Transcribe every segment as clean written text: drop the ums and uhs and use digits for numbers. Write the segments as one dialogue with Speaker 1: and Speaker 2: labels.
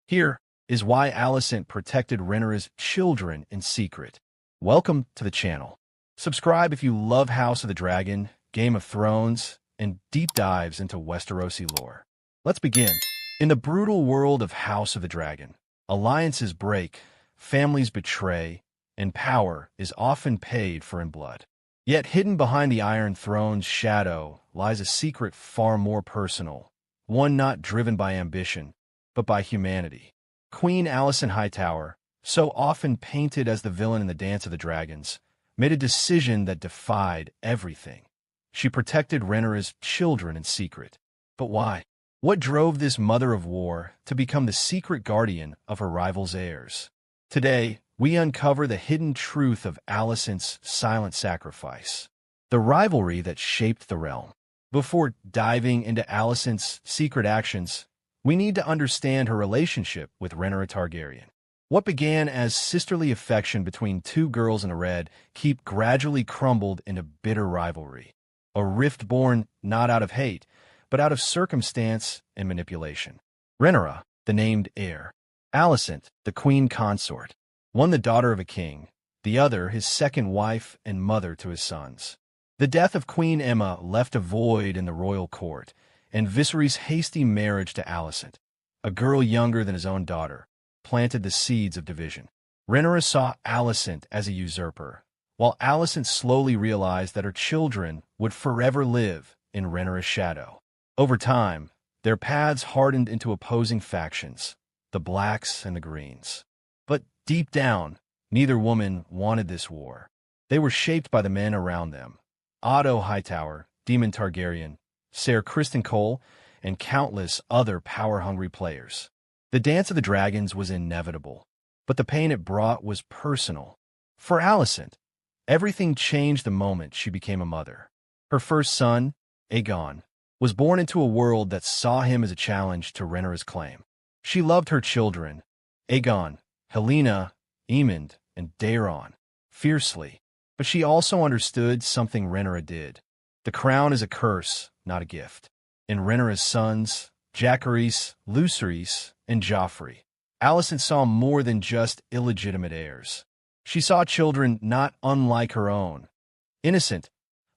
Speaker 1: Here is why Alicent protected Rhaenyra's children in secret. Welcome to the channel. Subscribe if you love House of the Dragon, Game of Thrones, and deep dives into Westerosi lore. Let's begin. In the brutal world of House of the Dragon, alliances break, families betray, and power is often paid for in blood. Yet hidden behind the Iron Throne's shadow lies a secret far more personal, one not driven by ambition, but by humanity. Queen Alicent Hightower, so often painted as the villain in the Dance of the Dragons, made a decision that defied everything. She protected Rhaenyra's children in secret. But why? What drove this mother of war to become the secret guardian of her rival's heirs? Today, we uncover the hidden truth of Alicent's silent sacrifice, the rivalry that shaped the realm. Before diving into Alicent's secret actions, we need to understand her relationship with Rhaenyra Targaryen. What began as sisterly affection between two girls in a red keep gradually crumbled into bitter rivalry, a rift born not out of hate, but out of circumstance and manipulation. Rhaenyra, the named heir; Alicent, the queen consort, one the daughter of a king, the other his second wife and mother to his sons. The death of Queen Aemma left a void in the royal court, and Viserys' hasty marriage to Alicent, a girl younger than his own daughter, planted the seeds of division. Rhaenyra saw Alicent as a usurper, while Alicent slowly realized that her children would forever live in Rhaenyra's shadow. Over time, their paths hardened into opposing factions, the Blacks and the Greens. But deep down, neither woman wanted this war. They were shaped by the men around them: Otto Hightower, Daemon Targaryen, Ser Criston Cole, and countless other power-hungry players. The Dance of the Dragons was inevitable, but the pain it brought was personal. For Alicent, everything changed the moment she became a mother. Her first son, Aegon, was born into a world that saw him as a challenge to Rhaenyra's claim. She loved her children, Aegon, Helaena, Aemond, and Daeron, fiercely, but she also understood something Rhaenyra did. The crown is a curse, not a gift. In Rhaenyra's sons, Jacaerys, Lucerys, and Joffrey, Alicent saw more than just illegitimate heirs. She saw children not unlike her own, innocent,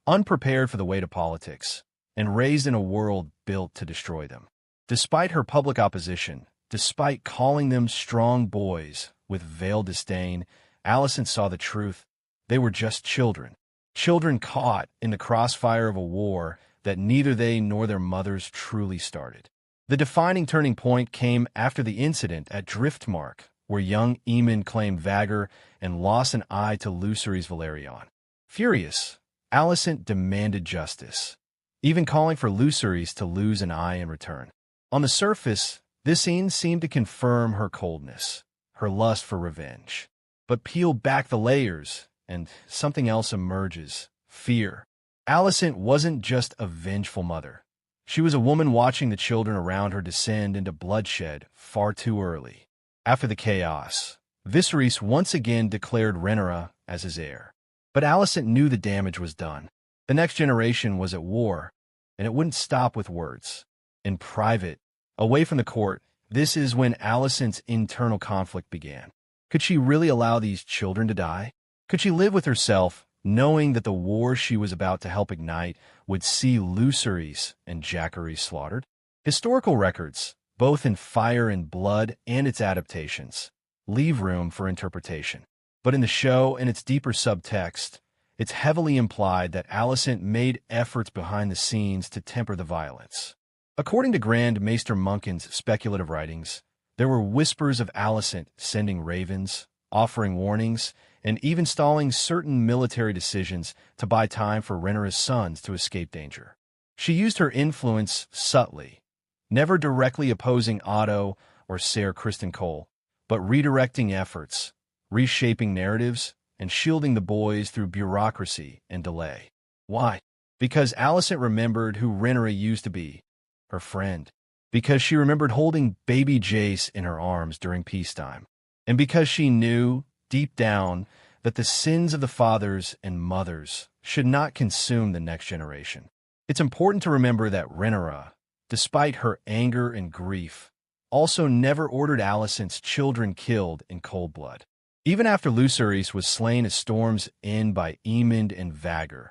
Speaker 1: unprepared for the weight of politics, and raised in a world built to destroy them. Despite her public opposition, despite calling them strong boys with veiled disdain, Alicent saw the truth. They were just children. Children caught in the crossfire of a war that neither they nor their mothers truly started. The defining turning point came after the incident at Driftmark, where young Aemon claimed Vhagar and lost an eye to Lucerys Velaryon. Furious, Alicent demanded justice, even calling for Lucerys to lose an eye in return. On the surface, this scene seemed to confirm her coldness, her lust for revenge. But peel back the layers, and something else emerges: fear. Alicent wasn't just a vengeful mother. She was a woman watching the children around her descend into bloodshed far too early. After the chaos, Viserys once again declared Rhaenyra as his heir. But Alicent knew the damage was done. The next generation was at war, and it wouldn't stop with words. In private, away from the court, this is when Alicent's internal conflict began. Could she really allow these children to die? Could she live with herself, knowing that the war she was about to help ignite would see Lucerys and Jacaerys slaughtered? Historical records, both in Fire and Blood and its adaptations, leave room for interpretation. But in the show and its deeper subtext, it's heavily implied that Alicent made efforts behind the scenes to temper the violence. According to Grand Maester Munkin's speculative writings, there were whispers of Alicent sending ravens, offering warnings, and even stalling certain military decisions to buy time for Rhaenyra's sons to escape danger. She used her influence subtly, never directly opposing Otto or Ser Criston Cole, but redirecting efforts, reshaping narratives, and shielding the boys through bureaucracy and delay. Why? Because Alicent remembered who Rhaenyra used to be, her friend. Because she remembered holding baby Jace in her arms during peacetime. And because she knew, deep down, that the sins of the fathers and mothers should not consume the next generation. It's important to remember that Rhaenyra, despite her anger and grief, also never ordered Alicent's children killed in cold blood. Even after Lucerys was slain at Storm's End by Aemond and Vhagar,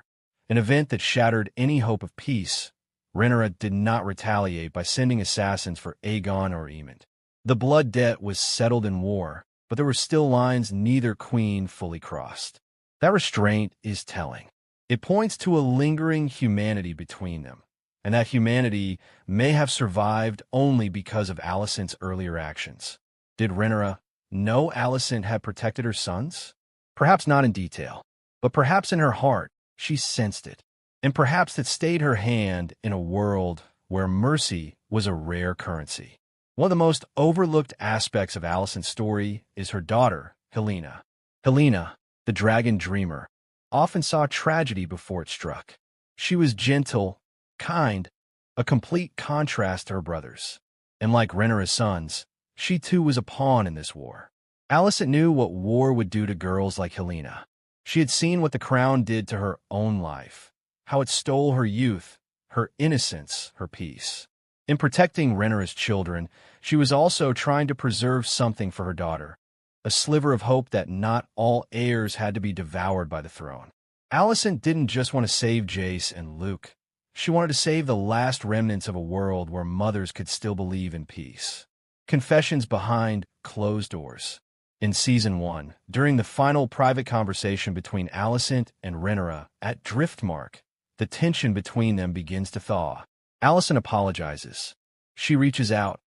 Speaker 1: an event that shattered any hope of peace, Rhaenyra did not retaliate by sending assassins for Aegon or Aemond. The blood debt was settled in war, but there were still lines neither queen fully crossed. That restraint is telling. It points to a lingering humanity between them, and that humanity may have survived only because of Alicent's earlier actions. Did Rhaenyra know Alicent had protected her sons? Perhaps not in detail, but perhaps in her heart she sensed it, and perhaps it stayed her hand in a world where mercy was a rare currency. One of the most overlooked aspects of Alicent's story is her daughter, Helaena. Helaena, the dragon dreamer, often saw tragedy before it struck. She was gentle, kind, a complete contrast to her brothers. And like Rhaenyra's sons, she too was a pawn in this war. Alicent knew what war would do to girls like Helaena. She had seen what the crown did to her own life, how it stole her youth, her innocence, her peace. In protecting Rhaenyra's children, she was also trying to preserve something for her daughter, a sliver of hope that not all heirs had to be devoured by the throne. Alicent didn't just want to save Jace and Luke. She wanted to save the last remnants of a world where mothers could still believe in peace. Confessions behind closed doors. In Season 1, during the final private conversation between Alicent and Rhaenyra at Driftmark, the tension between them begins to thaw. Alicent apologizes. She reaches out,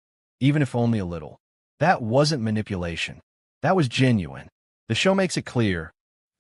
Speaker 1: even if only a little. That wasn't manipulation. That was genuine. The show makes it clear,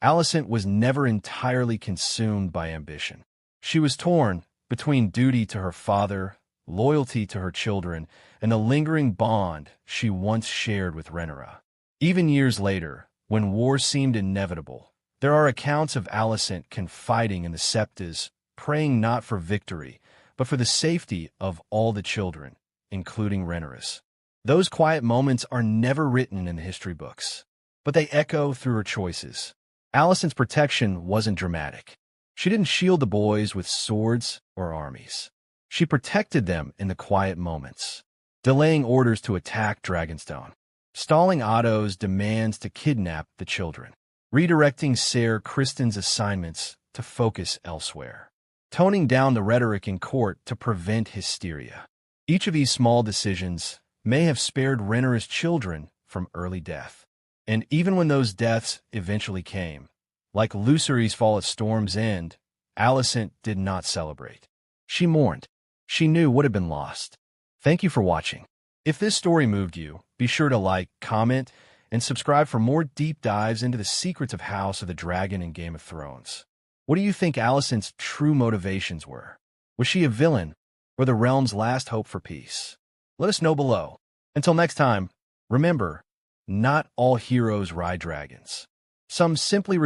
Speaker 1: Alicent was never entirely consumed by ambition. She was torn between duty to her father, loyalty to her children, and the lingering bond she once shared with Rhaenyra. Even years later, when war seemed inevitable, there are accounts of Alicent confiding in the Septas, praying not for victory, but for the safety of all the children, including Rhaenyra's. Those quiet moments are never written in the history books, but they echo through her choices. Alicent's protection wasn't dramatic. She didn't shield the boys with swords or armies. She protected them in the quiet moments, delaying orders to attack Dragonstone, stalling Otto's demands to kidnap the children, redirecting Ser Criston's assignments to focus elsewhere, toning down the rhetoric in court to prevent hysteria. Each of these small decisions may have spared Rhaenyra's children from early death. And even when those deaths eventually came, like Lucerys' fall at Storm's End, Alicent did not celebrate. She mourned. She knew what had been lost. Thank you for watching. If this story moved you, be sure to like, comment, and subscribe for more deep dives into the secrets of House of the Dragon and Game of Thrones. What do you think Alicent's true motivations were? Was she a villain, or the realm's last hope for peace? Let us know below. Until next time, remember, not all heroes ride dragons. Some simply